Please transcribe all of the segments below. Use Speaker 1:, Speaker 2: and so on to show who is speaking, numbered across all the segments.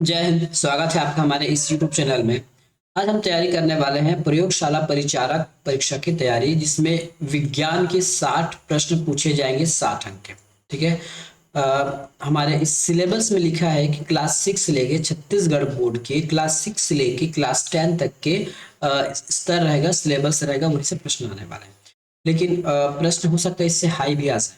Speaker 1: जय हिंद। स्वागत है आपका हमारे इस YouTube चैनल में। आज हम तैयारी करने वाले हैं प्रयोगशाला परिचारक परीक्षा की तैयारी, जिसमें विज्ञान के 60 प्रश्न पूछे जाएंगे, 60 अंक के। ठीक है। हमारे इस सिलेबस में लिखा है कि क्लास 6 से लेके छत्तीसगढ़ बोर्ड के क्लास 6 से लेके क्लास 10 तक के स्तर रहेगा, सिलेबस रहेगा, वहीं से प्रश्न आने वाले हैं। लेकिन प्रश्न हो सकता है इससे हाई भी आ जाए,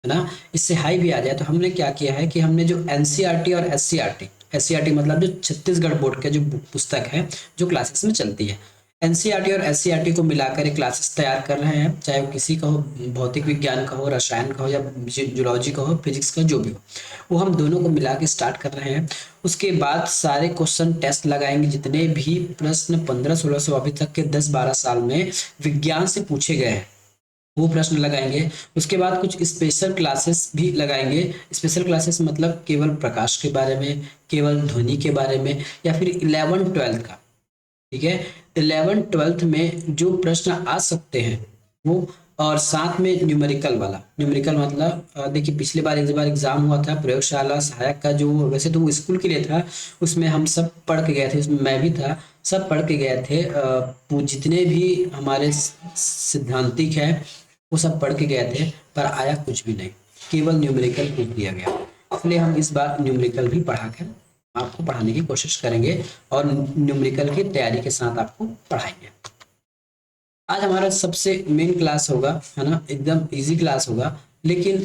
Speaker 1: है ना। इससे हाई भी आ जाए तो हमने क्या किया है कि हमने जो एनसीईआरटी और एससीईआरटी मतलब जो छत्तीसगढ़ बोर्ड के जो पुस्तक है, जो क्लासेस में चलती है, एनसीईआरटी और एससीईआरटी को मिलाकर एक क्लासेस तैयार कर रहे हैं। चाहे वो किसी का हो, भौतिक विज्ञान का हो, रसायन का हो, या जूलॉजी का हो, फिजिक्स का, जो भी हो, वो हम दोनों को मिला के स्टार्ट कर रहे हैं। उसके बाद सारे क्वेश्चन टेस्ट लगाएंगे, जितने भी प्रश्न 1500-1600 अभी तक के 10-12 साल में विज्ञान से पूछे गए हैं, वो प्रश्न लगाएंगे। उसके बाद कुछ स्पेशल क्लासेस भी लगाएंगे। स्पेशल क्लासेस मतलब केवल प्रकाश के बारे में, केवल ध्वनि के बारे में, या फिर 11-12 का। ठीक है। 11-12 में जो प्रश्न आ सकते हैं वो, और साथ में न्यूमेरिकल वाला। न्यूमेरिकल मतलब देखिए, पिछले बार एक बार एग्जाम हुआ था प्रयोगशाला सहायक का, जो वैसे तो वो स्कूल के लिए था, उसमें हम सब पढ़ के गए थे, उसमें मैं भी था, सब पढ़ के गए थे। वो जितने भी हमारे सिद्धांतिक है वो सब पढ़ के गए थे, पर आया कुछ भी नहीं, केवल न्यूमेरिकल पूछ दिया गया। इसलिए हम इस बार न्यूमेरिकल भी पढ़ाकर आपको पढ़ाने की कोशिश करेंगे, और न्यूमेरिकल की तैयारी के साथ आपको पढ़ाएंगे। आज हमारा सबसे मेन क्लास होगा, है ना, एकदम इजी क्लास होगा, लेकिन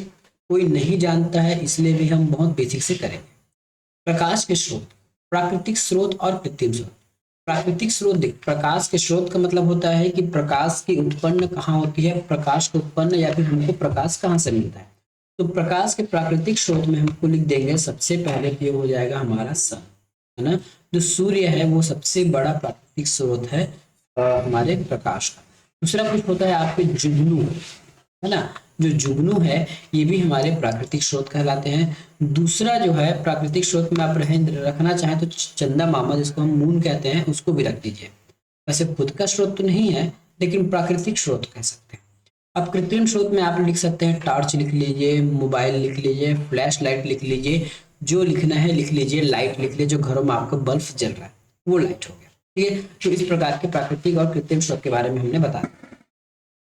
Speaker 1: कोई नहीं जानता है, इसलिए भी हम बहुत बेसिक से करेंगे। प्रकाश के स्रोत, प्राकृतिक स्रोत और कृत्रिम स्रोत। प्राकृतिक स्रोत, देख, प्रकाश के स्रोत का मतलब होता है कि प्रकाश की उत्पन्न कहाँ होती है, प्रकाश को उत्पन्न या फिर हमको प्रकाश कहाँ से मिलता है। तो प्रकाश के प्राकृतिक स्रोत में हमको लिख देंगे, सबसे पहले तो ये हो जाएगा हमारा सन, है ना। जो सूर्य है वो सबसे बड़ा प्राकृतिक स्रोत है हमारे प्रकाश का। दूसरा कुछ होता है आपके जुगनू, है ना। जो जुगनू है ये भी हमारे प्राकृतिक स्रोत कहलाते हैं। दूसरा जो है प्राकृतिक स्रोत में आप रखना चाहें तो चंदा मामा, जिसको हम मून कहते हैं, उसको भी रख दीजिए। वैसे खुद का स्रोत तो नहीं है, लेकिन प्राकृतिक स्रोत कह सकते हैं। अब कृत्रिम स्रोत में आप लिख सकते हैं, टॉर्च लिख लीजिए, मोबाइल लिख लीजिए, फ्लैश लाइट लिख लीजिए, जो लिखना है लिख लीजिए, लाइट लिख लीजिए, जो घरों में आपका बल्ब जल रहा है वो लाइट हो गया। ठीक है। तो इस प्रकार के प्राकृतिक और कृत्रिम स्रोत के बारे में हमने बताया।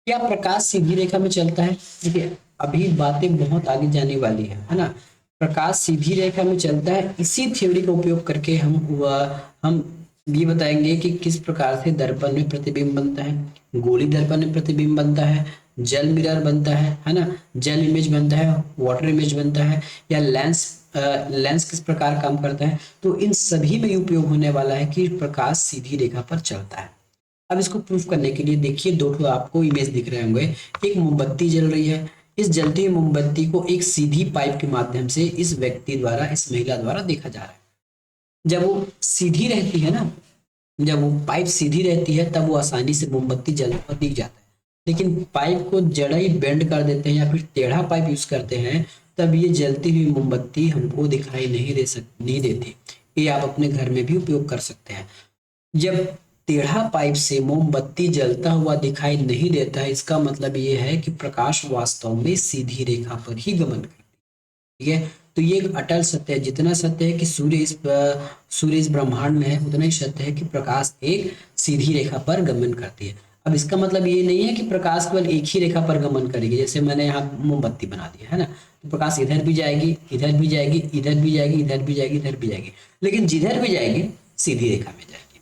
Speaker 1: क्या प्रकाश सीधी रेखा में चलता है? देखिए, अभी बातें बहुत आगे जाने वाली है ना। प्रकाश सीधी रेखा में चलता है, इसी थ्योरी का उपयोग करके हम ये बताएंगे कि किस प्रकार से दर्पण में प्रतिबिंब बनता है, गोली दर्पण में प्रतिबिंब बनता है, जल मिरर बनता है ना, जल इमेज बनता है, वाटर इमेज बनता है, या लेंस किस प्रकार काम करता है। तो इन सभी में उपयोग होने वाला है कि प्रकाश सीधी रेखा पर चलता है। अब इसको प्रूफ करने के लिए देखिए, दो ठो आपको इमेज दिख रहे होंगे। एक मोमबत्ती जल रही है, इस जलती हुई मोमबत्ती को एक सीधी पाइप के माध्यम से इस व्यक्ति द्वारा, इस महिला द्वारा देखा जा रहा है। जब वो सीधी रहती है ना, जब वो पाइप सीधी रहती है तब वो आसानी से मोमबत्ती जलता हुआ दिख जाता है। लेकिन पाइप को जड़ा ही बेंड कर देते हैं या फिर टेढ़ा पाइप यूज करते हैं, तब ये जलती हुई मोमबत्ती हमको दिखाई नहीं देती। ये आप अपने घर में भी उपयोग कर सकते हैं। जब टेढ़ा पाइप से मोमबत्ती जलता हुआ दिखाई नहीं देता है, इसका मतलब ये है कि प्रकाश वास्तव में सीधी रेखा पर ही गमन करता है। ठीक है। तो ये एक अटल सत्य है। जितना सत्य है कि सूर्य इस ब्रह्मांड में है, उतना ही सत्य है कि प्रकाश एक सीधी रेखा पर गमन करती है। अब इसका मतलब ये नहीं है कि प्रकाश केवल एक ही रेखा पर गमन करेगी। जैसे मैंने यहाँ मोमबत्ती बना दिया है ना, तो प्रकाश इधर भी जाएगी, इधर भी जाएगी, इधर भी जाएगी, इधर भी जाएगी, इधर भी जाएगी, लेकिन जिधर भी जाएगी सीधी रेखा में जाएगी।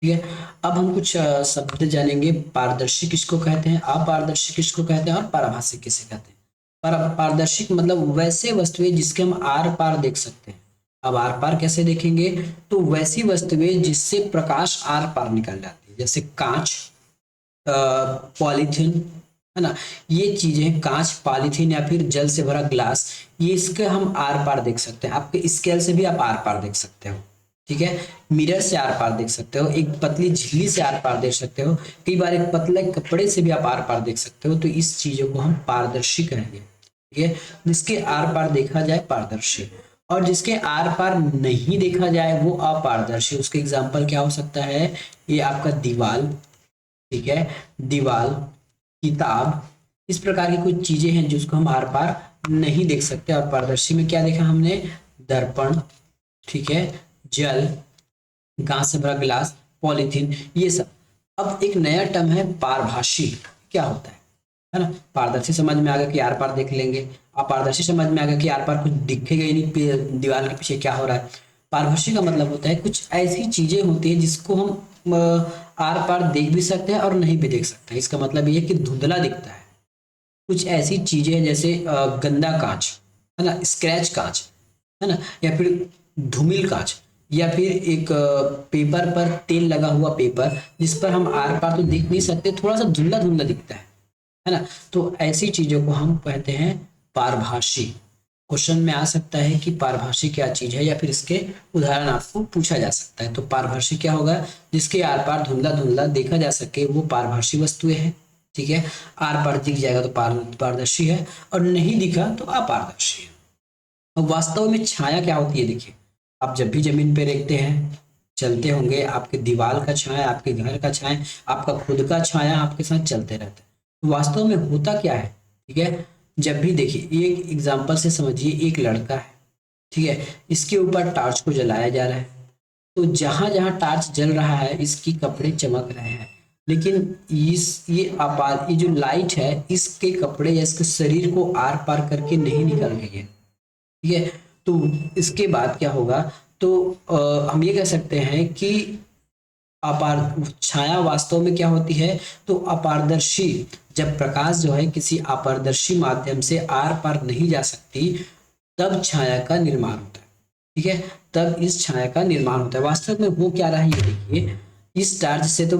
Speaker 1: ठीक है। अब हम कुछ शब्द जानेंगे। पारदर्शी किसको कहते हैं, अपारदर्शी किसको कहते हैं, और पारभाषिक किसे कहते हैं। पारदर्शिक मतलब वैसे वस्तुएं जिसके हम आर पार देख सकते हैं। अब आर पार कैसे देखेंगे, तो वैसी वस्तुएं जिससे प्रकाश आर पार निकल जाती है, जैसे कांच, पॉलीथीन, है ना। ये चीजें, कांच, पॉलीथीन या फिर जल से भरा ग्लास, ये इसके हम आर पार देख सकते हैं। आपके स्केल से भी आप आर पार देख सकते हो। ठीक है। मिरर से आर पार देख सकते हो, एक पतली झिल्ली से आर पार देख सकते हो, कई बार एक पतले कपड़े से भी आप आर पार देख सकते हो। तो इस चीजों को हम पारदर्शी कहेंगे। ठीक है। जिसके आर पार देखा जाए पारदर्शी, और जिसके आर पार नहीं देखा जाए वो अपारदर्शी। उसके एग्जाम्पल क्या हो सकता है, ये आपका दीवाल, ठीक है, दीवाल, किताब, इस प्रकार की कुछ चीजें हैं जिसको हम आर पार नहीं देख सकते। और पारदर्शी में क्या देखा हमने, दर्पण, ठीक है, जल, कांच से भरा गिलास, पॉलीथीन, ये सब। अब एक नया टर्म है पारभाषी। क्या होता है ना? पारदर्शी समझ में आ गया कि आर पार देख लेंगे, अपारदर्शी समझ में आ गया कि आर पार कुछ दिखेगा ही नहीं, दीवार के पीछे क्या हो रहा है। पारभाषी का मतलब होता है कुछ ऐसी चीजें होती है जिसको हम आर पार देख भी सकते हैं और नहीं भी देख सकते हैं। इसका मतलब ये है कि धुंधला दिखता है। कुछ ऐसी चीजें हैं जैसे गंदा कांच, है ना, स्क्रैच कांच, है ना, या फिर धूमिल कांच, या फिर एक पेपर पर तेल लगा हुआ पेपर जिस पर हम आर पार तो देख नहीं सकते, थोड़ा सा धुंधला धुंधला दिखता है ना। तो ऐसी चीजों को हम कहते हैं पारभाषी। क्वेश्चन में आ सकता है कि पारभाषी क्या चीज है, या फिर इसके उदाहरण आपको पूछा जा सकता है। तो पारभाषी क्या होगा? जिसके आर पार धुंधला धुंधला देखा जा सके वो पारभाषी वस्तुएं हैं। ठीक है, आर पार दिख जाएगा तो पारदर्शी है, और नहीं दिखा तो अपारदर्शी है। अब वास्तव में छाया क्या होती है? देखिए, आप जब भी जमीन पे देखते हैं, चलते होंगे, आपके दीवार का छाया, आपके घर का छाया, आपका खुद का छाया आपके साथ चलते रहता है। तो वास्तव में होता क्या है? ठीक है, जब भी देखिए, एक एग्जाम्पल से समझिए, एक लड़का है, ठीक है, इसके ऊपर टॉर्च को जलाया जा रहा है, तो जहां जहां टॉर्च जल रहा है इसकी कपड़े चमक रहे हैं, लेकिन ये जो लाइट है इसके कपड़े या इसके शरीर को आर पार करके नहीं निकल रही है। ठीक है, तो इसके बाद क्या होगा? तो हम ये कह सकते हैं कि अपार छाया वास्तव में क्या होती है? तो अपारदर्शी, जब प्रकाश जो है किसी अपारदर्शी माध्यम से आर पार नहीं जा सकती, तब छाया का निर्माण होता है। ठीक है, तब इस छाया का निर्माण होता है। वास्तव में वो क्या रहा है ये देखिए, इस टार्च से तो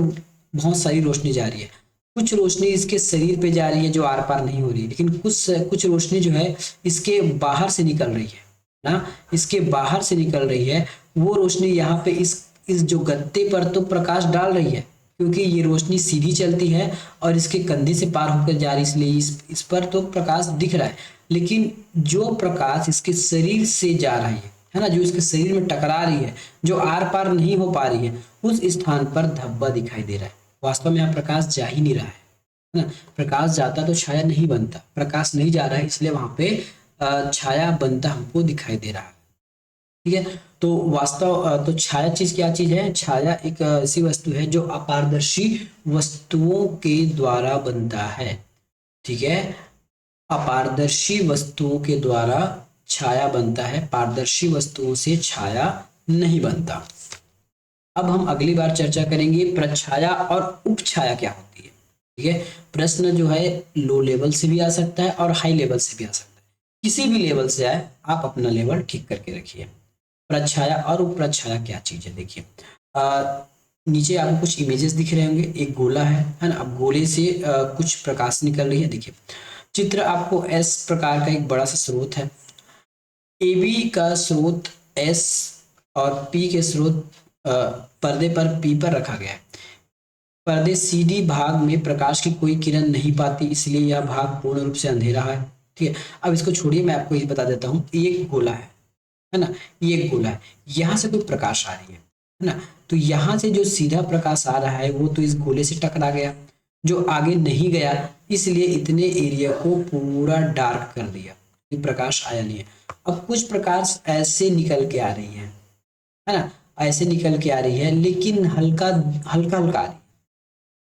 Speaker 1: बहुत सारी रोशनी जा रही है, कुछ रोशनी इसके शरीर पे जा रही है जो आर पार नहीं हो रही, लेकिन कुछ कुछ रोशनी जो है इसके बाहर से निकल रही है ना, इसके बाहर से निकल रही है। वो रोशनी यहाँ पे इस जो गत्ते पर तो प्रकाश डाल रही है, क्योंकि ये रोशनी सीधी चलती है और इसके कंधे से पार होकर जा रही है, इसलिए इस पर तो प्रकाश दिख रहा है। लेकिन जो प्रकाश इसके शरीर से जा रही है ना, जो इसके शरीर में टकरा रही है, जो आर पार नहीं हो पा रही है, उस स्थान पर धब्बा दिखाई दे रहा है। वास्तव में यहाँ प्रकाश जा ही नहीं रहा है ना। प्रकाश जाता तो छाया नहीं बनता, प्रकाश नहीं जा रहा है इसलिए वहां पे छाया बनता हमको दिखाई दे रहा है। ठीक है, तो तो छाया चीज क्या चीज है? छाया एक ऐसी वस्तु है जो अपारदर्शी वस्तुओं के द्वारा बनता है। ठीक है, अपारदर्शी वस्तुओं के द्वारा छाया बनता है, पारदर्शी वस्तुओं से छाया नहीं बनता। अब हम अगली बार चर्चा करेंगे प्रछाया और उपछाया क्या होती है। ठीक है, प्रश्न जो है लो लेवल से भी आ सकता है और हाई लेवल से भी आ सकता है, किसी भी लेवल से आए आप अपना लेवल ठीक करके रखिए। प्रछाया और उपप्रछाया क्या चीज है? देखिए, नीचे आपको कुछ इमेजेस दिख रहे होंगे, एक गोला है ना। अब गोले से कुछ प्रकाश निकल रही है। देखिए, चित्र आपको एस प्रकार का एक बड़ा सा स्रोत है, ए बी का स्रोत एस और पी के स्रोत पर्दे पर पी पर रखा गया है। पर्दे सीडी भाग में प्रकाश की कोई किरण नहीं पाती, इसलिए यह भाग पूर्ण रूप से अंधेरा है। ठीक है, अब इसको छोड़िए, मैं आपको ये बता देता हूँ। एक गोला है ना, ये एक गोला है, यहाँ से कोई प्रकाश आ रही है ना, तो यहाँ से जो सीधा प्रकाश आ रहा है वो तो इस गोले से टकरा गया, जो आगे नहीं गया, इसलिए इतने एरिया को पूरा डार्क कर दिया, प्रकाश आया नहीं है। अब कुछ प्रकाश ऐसे निकल के आ रही है ना, ऐसे निकल के आ रही है, लेकिन हल्का हल्का हल्का आ रही है।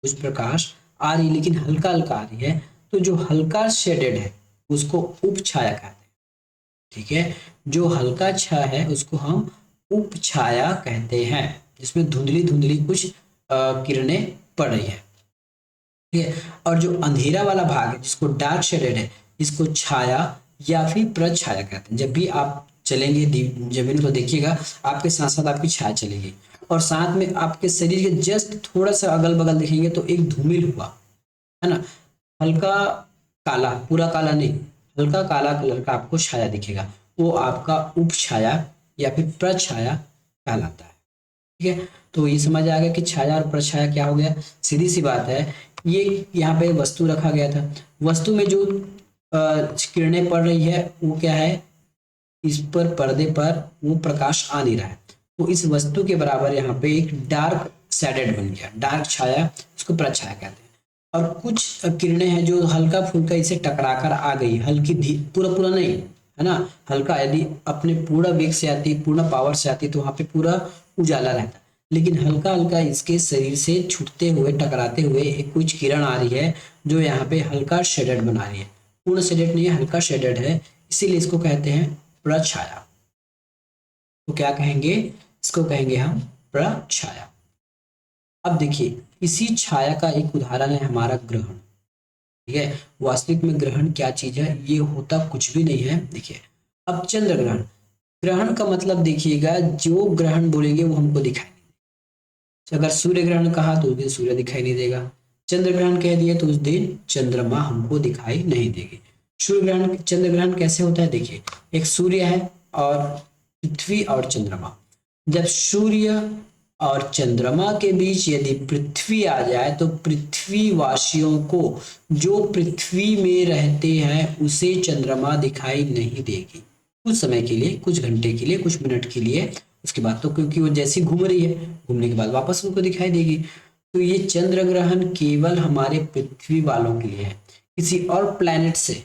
Speaker 1: कुछ प्रकाश आ रही है लेकिन हल्का हल्का आ रही है, तो जो हल्का शेडेड है उसको उपछाया कहते हैं। ठीक है, जो हल्का छाया है उसको हम उपछाया कहते हैं, जिसमें धुंधली धुंधली कुछ किरणें पड़ रही है। ठीक है, और जो अंधेरा वाला भाग है जिसको डार्क शेडेड है, इसको छाया या फिर प्रछाया कहते हैं। जब भी आप चलेंगे जमीन को देखिएगा, आपके साथ साथ आपकी छाया चलेगी, और साथ में आपके शरीर के जस्ट थोड़ा सा अगल बगल देखेंगे तो एक धूमिल हुआ, है ना, हल्का काला, पूरा काला नहीं, हल्का काला कलर का आपको छाया दिखेगा, वो आपका उपछाया या फिर प्रछाया कहलाता है। ठीक है, तो ये समझ आ गया कि छाया और प्रछाया क्या हो गया। सीधी सी बात है, ये यहाँ पे वस्तु रखा गया था, वस्तु में जो किरणें पड़ रही है वो क्या है, इस पर पर्दे पर वो प्रकाश आ नहीं रहा है, तो इस वस्तु के बराबर यहाँ पे एक डार्क शेडेड बन गया, डार्क छाया, उसको प्रछाया कहते हैं। और कुछ किरणें हैं जो हल्का फुल्का इसे टकराकर आ गई, हल्की पूरा पूरा नहीं, है ना। हल्का यदि अपने पूरा वेग से आती, पूर्ण पावर से आती, तो वहां पे पूरा उजाला रहता। लेकिन हल्का हल्का इसके शरीर से छूटते हुए, टकराते हुए एक कुछ किरण आ रही है जो यहाँ पे हल्का शेडेड बना रही है। पूर्ण शेडेड नहीं है, हल्का शेडेड है, इसीलिए इसको कहते हैं प्रछाया। तो क्या कहेंगे, इसको कहेंगे हम प्रछाया। अब देखिए, इसी छाया का एक उदाहरण है हमारा ग्रहण। ठीक है, वास्तविक में ग्रहण क्या चीज है, ये होता कुछ भी नहीं है। देखिए, अब चंद्र ग्रहण, ग्रहण का मतलब देखिएगा, जो ग्रहण बोलेंगे वो हमको दिखाई नहीं देगा। अगर सूर्य ग्रहण कहा तो उस दिन सूर्य दिखाई नहीं देगा, चंद्र ग्रहण कह दिया तो उस दिन चंद्रमा हमको दिखाई नहीं देगी। सूर्य ग्रहण, चंद्र ग्रहण कैसे होता है, देखिए, एक सूर्य है और पृथ्वी और चंद्रमा। जब सूर्य और चंद्रमा के बीच यदि पृथ्वी आ जाए तो पृथ्वी वासियों को, जो पृथ्वी में रहते हैं, उसे चंद्रमा दिखाई नहीं देगी कुछ समय के लिए, कुछ घंटे के लिए, कुछ मिनट के लिए। उसके बाद तो क्योंकि वो जैसी घूम रही है, घूमने के बाद वापस उनको दिखाई देगी। तो ये चंद्र ग्रहण केवल हमारे पृथ्वी वालों के लिए है। किसी और प्लैनेट से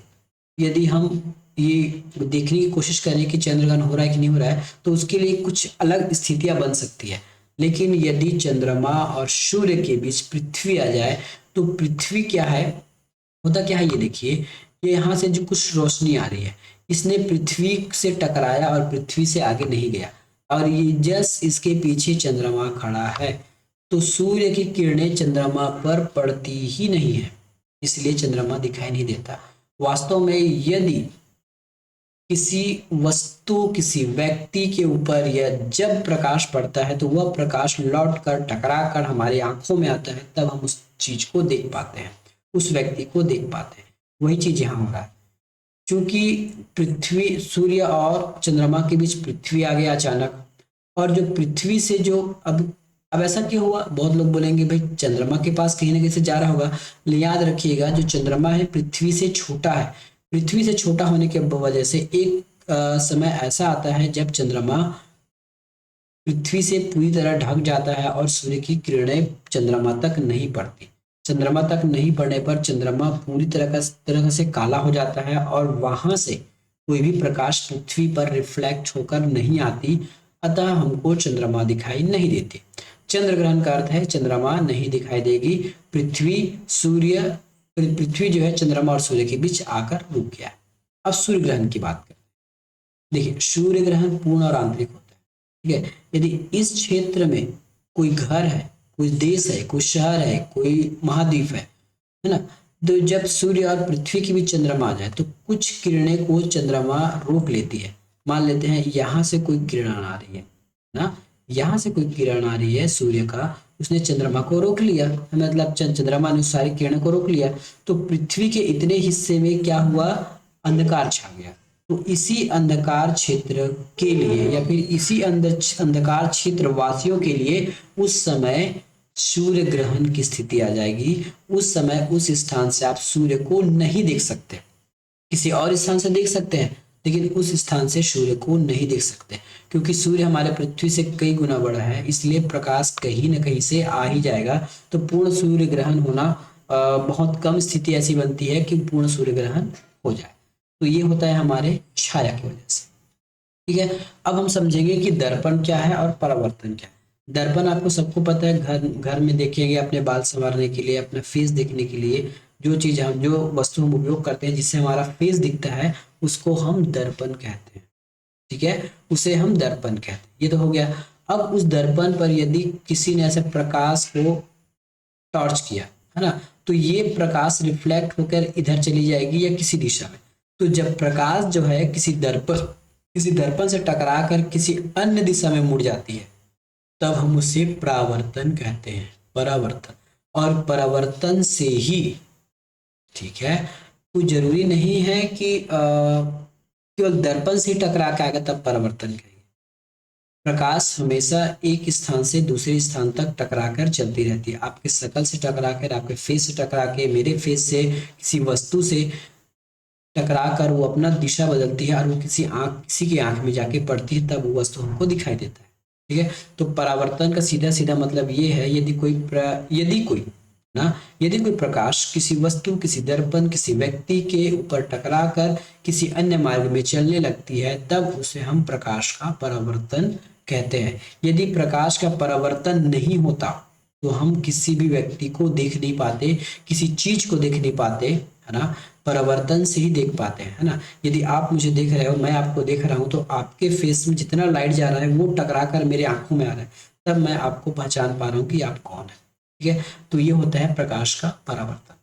Speaker 1: यदि हम ये देखने की कोशिश करें कि चंद्र ग्रहण हो रहा है कि नहीं हो रहा है, तो उसके लिए कुछ अलग स्थितियां बन सकती है। लेकिन यदि चंद्रमा और सूर्य के बीच पृथ्वी आ जाए तो पृथ्वी क्या है, होता क्या है, ये देखिए, ये यहाँ से जो कुछ रोशनी आ रही है, इसने पृथ्वी से टकराया और पृथ्वी से आगे नहीं गया, और ये जस्ट इसके पीछे चंद्रमा खड़ा है। तो सूर्य की किरणें चंद्रमा पर पड़ती ही नहीं है, इसलिए चंद्रमा दिखाई नहीं देता। वास्तव में यदि किसी वस्तु, किसी व्यक्ति के ऊपर या जब प्रकाश पड़ता है तो वह प्रकाश लौट कर टकरा कर हमारी आंखों में आता है, तब हम उस चीज को देख पाते हैं, उस व्यक्ति को देख पाते हैं। वही चीज यहाँ हो रहा है। क्योंकि पृथ्वी, सूर्य और चंद्रमा के बीच पृथ्वी आ गया अचानक, और जो पृथ्वी से जो अब ऐसा क्यों हुआ, बहुत लोग बोलेंगे भाई चंद्रमा के पास कहीं ना कहीं से जा रहा होगा। याद रखिएगा, जो चंद्रमा है पृथ्वी से छोटा है। पृथ्वी से छोटा होने की वजह से एक समय ऐसा आता है जब चंद्रमा पृथ्वी से पूरी तरह ढक जाता है और सूर्य की किरणें चंद्रमा तक नहीं पड़ती। चंद्रमा तक नहीं पड़ने पर चंद्रमा पूरी तरह से काला हो जाता है और वहां से कोई भी प्रकाश पृथ्वी पर रिफ्लेक्ट होकर नहीं आती, अतः हमको चंद्रमा दिखाई नहीं देती। चंद्र ग्रहण का अर्थ है चंद्रमा नहीं दिखाई देगी, पृथ्वी जो है चंद्रमा और सूर्य के बीच आकर रुक गया। अब सूर्य ग्रहण की बात करें। देखिए, सूर्य ग्रहण पूर्ण और आंतरिक होता है। ठीक है, यदि इस क्षेत्र में कोई घर है, कोई देश है, कोई शहर है, कोई महाद्वीप है ना, तो जब सूर्य और पृथ्वी के बीच चंद्रमा आ जाए तो कुछ किरणें को चंद्रमा रोक लेती है। मान लेते हैं यहाँ से कोई किरण आ रही है ना, यहाँ से कोई किरण आ रही है सूर्य का, उसने चंद्रमा को रोक लिया, मतलब चंद्रमा ने उस सारी किरणों को रोक लिया, तो पृथ्वी के इतने हिस्से में क्या हुआ, अंधकार छा गया। तो इसी अंधकार क्षेत्र के लिए या फिर इसी अंधकार क्षेत्र वासियों के लिए उस समय सूर्य ग्रहण की स्थिति आ जाएगी। उस समय उस स्थान से आप सूर्य को नहीं देख सकते, किसी और स्थान से देख सकते हैं, लेकिन उस स्थान से सूर्य को नहीं देख सकते, क्योंकि सूर्य हमारे पृथ्वी से कई गुना बड़ा है, इसलिए प्रकाश कहीं ना कहीं से आ ही जाएगा। तो पूर्ण सूर्य ग्रहण होना बहुत कम स्थिति ऐसी बनती है कि पूर्ण सूर्य ग्रहण हो जाए। तो ये होता है हमारे छाया की वजह से। ठीक है, अब हम समझेंगे कि दर्पण क्या है और परावर्तन क्या है। दर्पण आपको सबको पता है, घर घर में देखेंगे अपने बाल संवारने के लिए, अपना फेस देखने के लिए, जो वस्तु हम उपयोग करते हैं जिससे हमारा फेस दिखता है, उसको हम दर्पण कहते हैं। ठीक है, उसे हम दर्पण कहते हैं। ये तो हो गया। अब उस दर्पण पर यदि किसी ने ऐसे प्रकाश को टॉर्च किया, है ना, तो ये प्रकाश रिफ्लेक्ट होकर इधर चली जाएगी या किसी दिशा में। तो जब प्रकाश जो है किसी दर्पण से टकरा कर किसी अन्य दिशा में मुड़ जाती है, तब हम उसे परावर्तन कहते हैं, परावर्तन। और परावर्तन से ही, ठीक है, कोई जरूरी नहीं है कि केवल दर्पण से ही टकरा के आएगा तब परावर्तन कहेंगे। प्रकाश हमेशा एक स्थान से दूसरे स्थान तक टकरा कर चलती रहती है। आपके शकल से टकरा कर, आपके फेस से टकरा के, मेरे फेस से किसी वस्तु से टकरा कर वो अपना दिशा बदलती है और वो किसी की आंख में जाके पड़ती है, तब वो वस्तु हमको दिखाई देता है। ठीक है, तो परावर्तन का सीधा सीधा मतलब ये है, यदि कोई ना। यदि कोई प्रकाश किसी वस्तु, किसी दर्पण, किसी व्यक्ति के ऊपर टकराकर किसी अन्य मार्ग में चलने लगती है, तब उसे हम प्रकाश का परावर्तन कहते हैं। यदि प्रकाश का परावर्तन नहीं होता तो हम किसी भी व्यक्ति को देख नहीं पाते, किसी चीज को देख नहीं पाते, है ना। परावर्तन से ही देख पाते हैं, है ना। यदि आप मुझे देख रहे हो, मैं आपको देख रहा हूं, तो आपके फेस में जितना लाइट जा रहा है वो टकरा कर मेरे आंखों में आ रहा है, तब मैं आपको पहचान पा रहा हूँ कि आप कौन है। ठीक है, तो ये होता है प्रकाश का परावर्तन।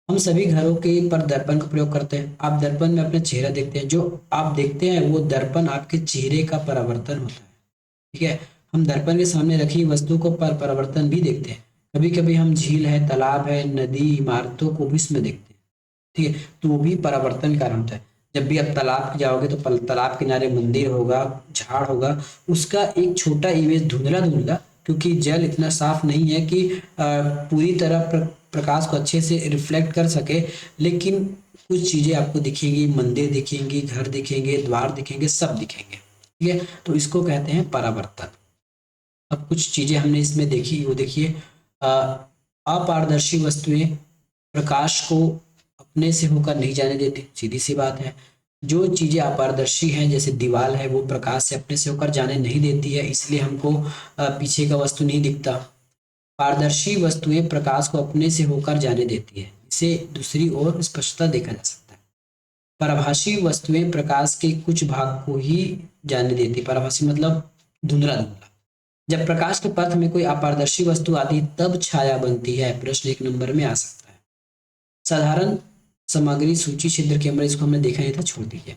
Speaker 1: हम सभी घरों के पर दर्पण का प्रयोग करते हैं। आप दर्पण में अपना चेहरा देखते हैं, जो आप देखते हैं वो दर्पण आपके चेहरे का परावर्तन होता है। ठीक है, हम दर्पण के सामने रखी वस्तु को पर परावर्तन भी देखते हैं। कभी कभी हम झील है, तालाब है, नदी, इमारतों को भी इसमें देखते हैं। ठीक है, तो वो भी परावर्तन कारण होता है। जब भी आप तालाब जाओगे तो तालाब किनारे मंदिर होगा, झाड़ होगा, उसका एक छोटा इमेज धुंधला धुंधला, क्योंकि जल इतना साफ नहीं है कि पूरी तरह प्रकाश को अच्छे से रिफ्लेक्ट कर सके, लेकिन कुछ चीजें आपको दिखेंगी, मंदिर दिखेंगी, घर दिखेंगे, द्वार दिखेंगे, सब दिखेंगे। ठीक है, तो इसको कहते हैं परावर्तन। अब कुछ चीजें हमने इसमें देखी, वो देखिए, अपारदर्शी वस्तुएं प्रकाश को अपने से होकर नहीं जाने देती, सीधी सी बात है। जो चीजें अपारदर्शी हैं, जैसे दीवार है, वो प्रकाश से अपने से होकर जाने नहीं देती है, इसलिए हमको पीछे का वस्तु नहीं दिखता। पारदर्शी वस्तुएं प्रकाश को अपने से होकर जाने देती है, इसे दूसरी ओर स्पष्टता देखा जा सकता है। पराभासी वस्तुएं प्रकाश के कुछ भाग को ही जाने देती। पराभासी मतलब धुंधला धुंधला। जब प्रकाश के पथ में कोई अपारदर्शी वस्तु आती है तब छाया बनती है। प्रश्न 1 नंबर में आ सकता है। साधारण सामग्री सूची छिद्र के अंदर, इसको हमने देखा नहीं था, छोड़ दीजिए।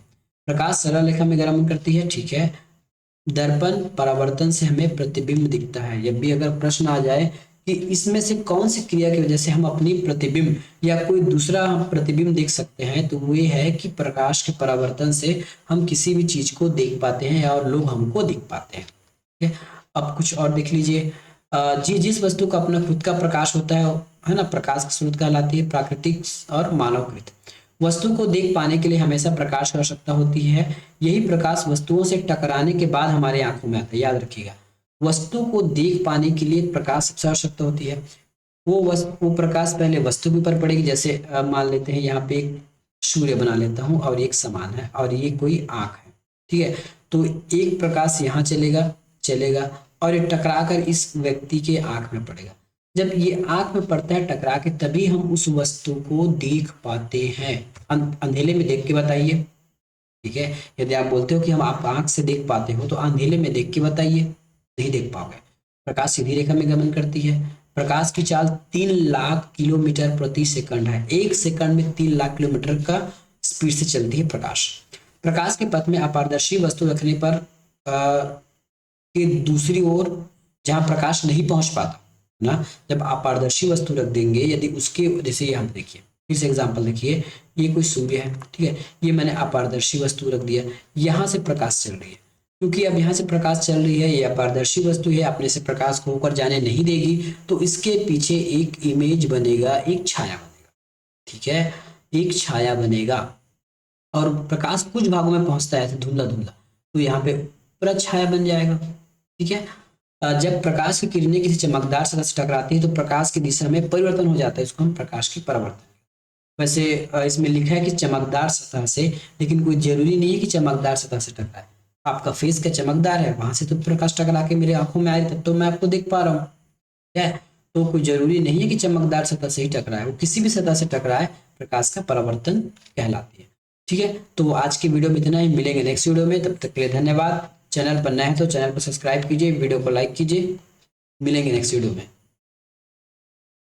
Speaker 1: प्रकाश सरल रेखा में गमन करती है, ठीक है। दर्पण परावर्तन से हमें प्रतिबिंब दिखता है। जब भी अगर प्रश्न आ जाए कि इसमें से कौन सी क्रिया की वजह से हम अपनी प्रतिबिंब या कोई दूसरा हम प्रतिबिंब देख सकते हैं, तो वो ये है कि प्रकाश के परावर्तन से हम किसी भी चीज को देख पाते हैं और लोग हमको दिख पाते हैं। ठीक है, अब कुछ और देख लीजिए। जिस वस्तु का अपना खुद का प्रकाश होता है ना, प्रकाश का स्रोत कहलाती है। प्राकृतिक और मानवकृत वस्तु को देख पाने के लिए हमेशा प्रकाश की आवश्यकता होती है। यही प्रकाश वस्तुओं से टकराने के बाद हमारे आंखों में आता है, याद रखिएगा। वस्तु को देख पाने के लिए प्रकाश सबसे आवश्यकता होती है। वो प्रकाश पहले वस्तु के ऊपर पड़ेगी। जैसे मान लेते हैं यहाँ पे एक सूर्य बना लेता हूँ और एक समान है और ये कोई आंख है, ठीक है। तो एक प्रकाश यहाँ चलेगा चलेगा और ये टकरा कर इस व्यक्ति के आंख में पड़ेगा। जब ये आंख में पड़ता है टकरा के, तभी हम उस वस्तु को देख पाते हैं। अंधेले में देख के बताइए, ठीक है। यदि आप बोलते हो कि हम आप आंख से देख पाते हो, तो अंधेले में देख के बताइए, नहीं देख पाओगे। प्रकाश सीधी रेखा में गमन करती है। प्रकाश की चाल 3 लाख किलोमीटर प्रति सेकंड है। 1 सेकंड में 3 लाख किलोमीटर का स्पीड से चलती है प्रकाश। प्रकाश के पथ में अपारदर्शी वस्तु रखने पर कि दूसरी ओर जहां प्रकाश नहीं पहुंच पाता ना, जब आप पारदर्शी वस्तु रख देंगे, यदि उसके, जैसे यहाँ देखिए, इस एग्जांपल देखिए, ये कोई सूर्य है, ठीक है। ये मैंने अपारदर्शी वस्तु रख दिया, यहाँ से प्रकाश चल रही है। क्योंकि अब यहाँ से प्रकाश चल रही है, ये अपारदर्शी वस्तु है, अपने से प्रकाश को होकर जाने नहीं देगी, तो इसके पीछे एक इमेज बनेगा, एक छाया बनेगा, ठीक है। एक छाया बनेगा और प्रकाश कुछ भागों में पहुंचता है धुंधला धुंधला, तो यहाँ पे पूरा छाया बन जाएगा, ठीक है। जब प्रकाश की किरणें किसी चमकदार सतह से टकराती है तो प्रकाश की दिशा में परिवर्तन हो जाता है, इसको हम प्रकाश की परावर्तन। वैसे इसमें लिखा है कि चमकदार सतह से, लेकिन कोई जरूरी नहीं है कि चमकदार सतह से टकराए। आपका फेस का चमकदार है, वहां से तो प्रकाश टकरा के मेरे आंखों में आ रही, तब तो मैं आपको देख पा रहा हूँ, ठीक है। तो कोई जरूरी नहीं है कि चमकदार सतह से ही टकराए, वो किसी भी सतह से टकराए, प्रकाश का परावर्तन कहलाती है, ठीक है। तो आज की वीडियो में इतना ही, मिलेंगे नेक्स्ट वीडियो में, तब तक के लिए धन्यवाद। चैनल पर नए हैं तो चैनल को सब्सक्राइब कीजिए, वीडियो को लाइक कीजिए। मिलेंगे नेक्स्ट वीडियो में।